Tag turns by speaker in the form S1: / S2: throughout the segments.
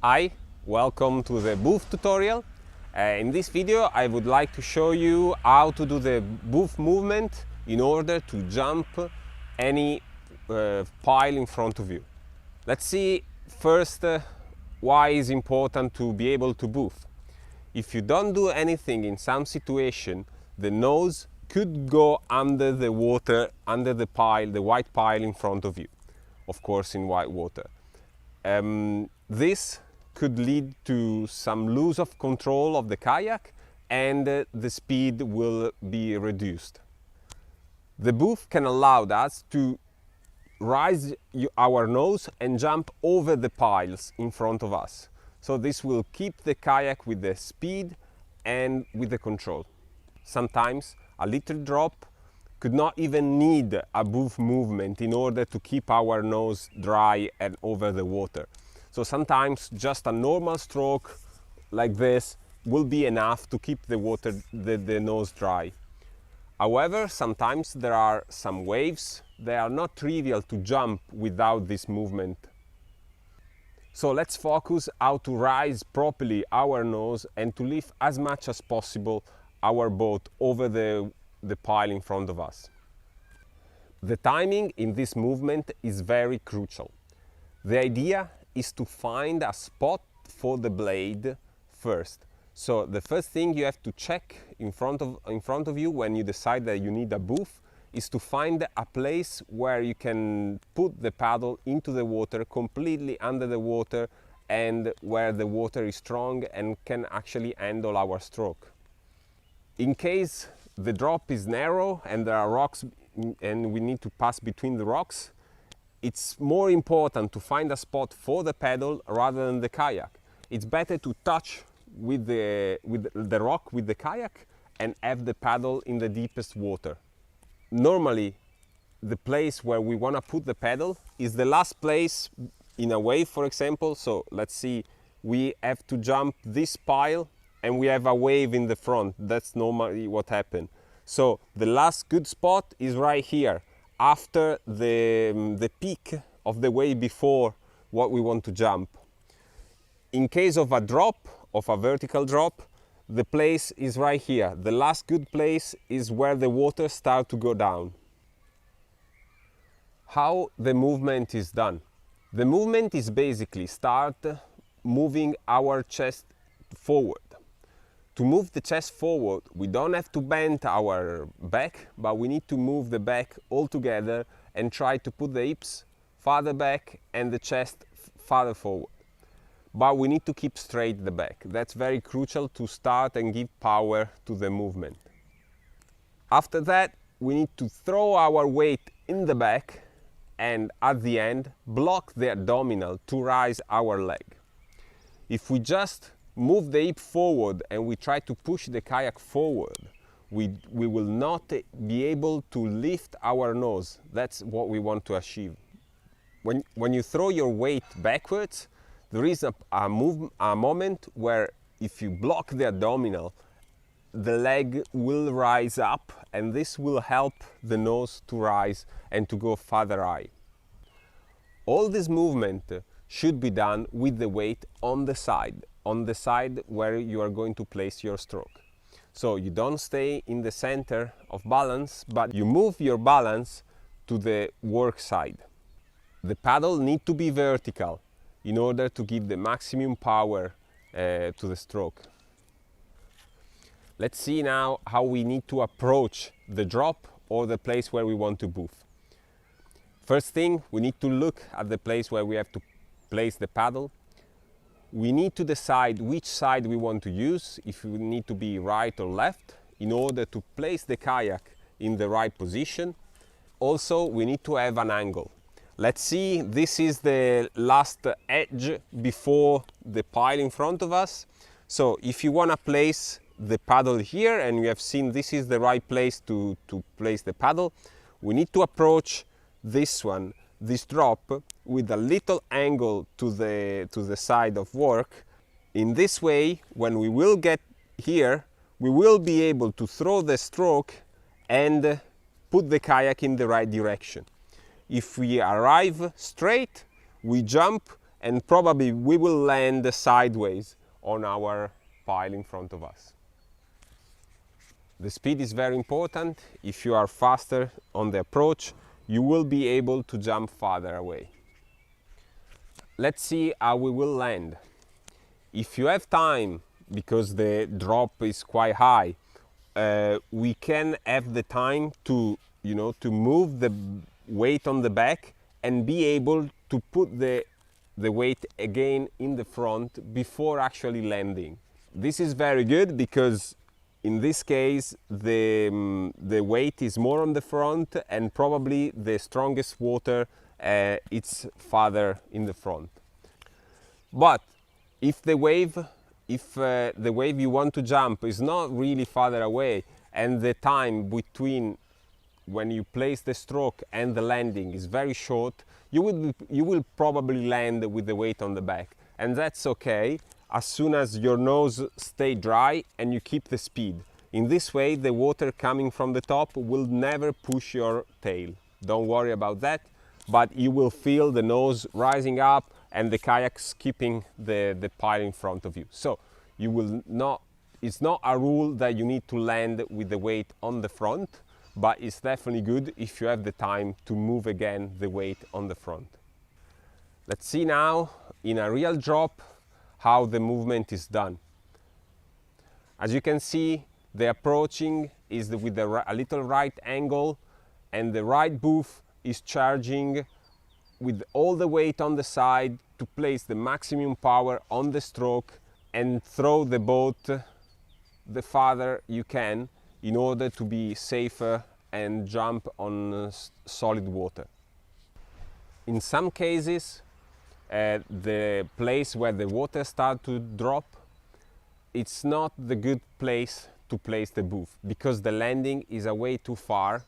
S1: Hi, welcome to the boof tutorial. In this video I would like to show you how to do the boof movement in order to jump any pile in front of you. Let's see first why it's important to be able to boof. If you don't do anything in some situation, the nose could go under the water, under the pile, the white pile in front of you, of course in white water. This could lead to some loss of control of the kayak and the speed will be reduced. The boof can allow us to raise our nose and jump over the piles in front of us. So this will keep the kayak with the speed and with the control. Sometimes a little drop could not even need a boof movement in order to keep our nose dry and over the water. So sometimes just a normal stroke like this will be enough to keep the nose dry. However, sometimes there are some waves that are not trivial to jump without this movement. So let's focus how to raise properly our nose and to lift as much as possible our boat over the pile in front of us. The timing in this movement is very crucial. The idea is to find a spot for the blade first. So the first thing you have to check in front of you when you decide that you need a boof is to find a place where you can put the paddle into the water, completely under the water, and where the water is strong and can actually handle our stroke. In case the drop is narrow and there are rocks and we need to pass between the rocks, it's more important to find a spot for the paddle rather than the kayak. It's better to touch with the rock with the kayak and have the paddle in the deepest water. Normally, the place where we want to put the paddle is the last place in a wave, for example. So let's see, we have to jump this pile and we have a wave in the front. That's normally what happens. So the last good spot is right here, after the peak of the wave before what we want to jump. In case of a drop, of a vertical drop, the place is right here. The last good place is where the water starts to go down. How the movement is done? The movement is basically start moving our chest forward. To move the chest forward, we don't have to bend our back, but we need to move the back all together and try to put the hips farther back and the chest farther forward. But we need to keep straight the back. That's very crucial to start and give power to the movement. After that, we need to throw our weight in the back and at the end, block the abdominal to raise our leg. If we just move the hip forward and we try to push the kayak forward, we will not be able to lift our nose. That's what we want to achieve. When you throw your weight backwards, there is a moment where if you block the abdominal, the leg will rise up and this will help the nose to rise and to go farther high. All this movement should be done with the weight on the side where you are going to place your stroke. So you don't stay in the center of balance, but you move your balance to the work side. The paddle needs to be vertical in order to give the maximum power to the stroke. Let's see now how we need to approach the drop or the place where we want to boof. First thing, we need to look at the place where we have to place the paddle. We need to decide which side we want to use, if we need to be right or left, in order to place the kayak in the right position. Also, we need to have an angle. Let's see, this is the last edge before the pile in front of us. So if you want to place the paddle here, and we have seen this is the right place to place the paddle, we need to approach this one, this drop, with a little angle to the side of work. In this way, when we will get here, we will be able to throw the stroke and put the kayak in the right direction. If we arrive straight, we jump and probably we will land sideways on our pile in front of us. The speed is very important. If you are faster on the approach, you will be able to jump farther away. Let's see how we will land. If you have time, because the drop is quite high, we can have the time to, to move the weight on the back and be able to put the weight again in the front before actually landing. This is very good because in this case the weight is more on the front, and probably the strongest water it's farther in the front. But if the wave you want to jump is not really farther away, and the time between when you place the stroke and the landing is very short, you will probably land with the weight on the back, and that's okay as soon as your nose stay dry and you keep the speed. In this way, the water coming from the top will never push your tail. Don't worry about that, but you will feel the nose rising up and the kayak skipping the pile in front of you. So you will not, it's not a rule that you need to land with the weight on the front, but it's definitely good if you have the time to move again the weight on the front. Let's see now in a real drop how the movement is done. As you can see, the approaching is with a little right angle, and the right boof is charging with all the weight on the side to place the maximum power on the stroke and throw the boat the farther you can in order to be safer and jump on solid water. In some cases, the place where the water starts to drop, it's not the good place to place the boof, because the landing is a way too far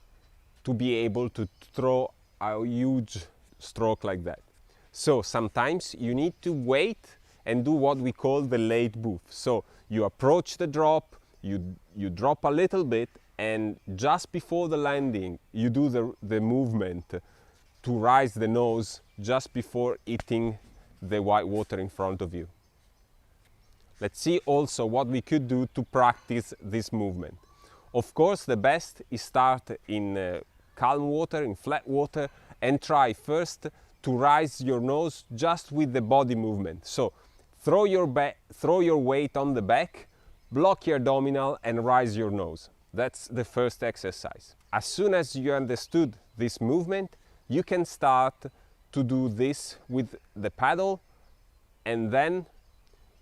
S1: to be able to throw a huge stroke like that. So sometimes you need to wait and do what we call the late boof. So you approach the drop, you drop a little bit, and just before the landing you do the movement to raise the nose just before hitting the white water in front of you. Let's see also what we could do to practice this movement. Of course, the best is start in calm water, in flat water, and try first to raise your nose just with the body movement. So throw your weight on the back, block your abdominal, and raise your nose. That's the first exercise. As soon as you understood this movement, you can start to do this with the paddle, and then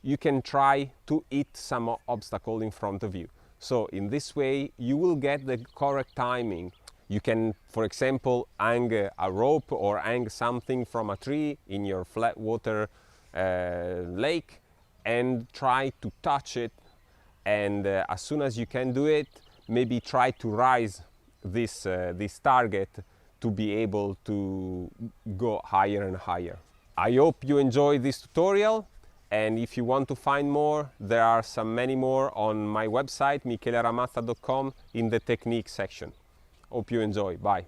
S1: you can try to hit some obstacle in front of you. So in this way you will get the correct timing. You can, for example, hang a rope or hang something from a tree in your flat water lake and try to touch it, and as soon as you can do it, maybe try to rise this target to be able to go higher and higher. I hope you enjoyed this tutorial, and if you want to find more, there are many more on my website micheleramazza.com in the technique section. Hope you enjoy. Bye.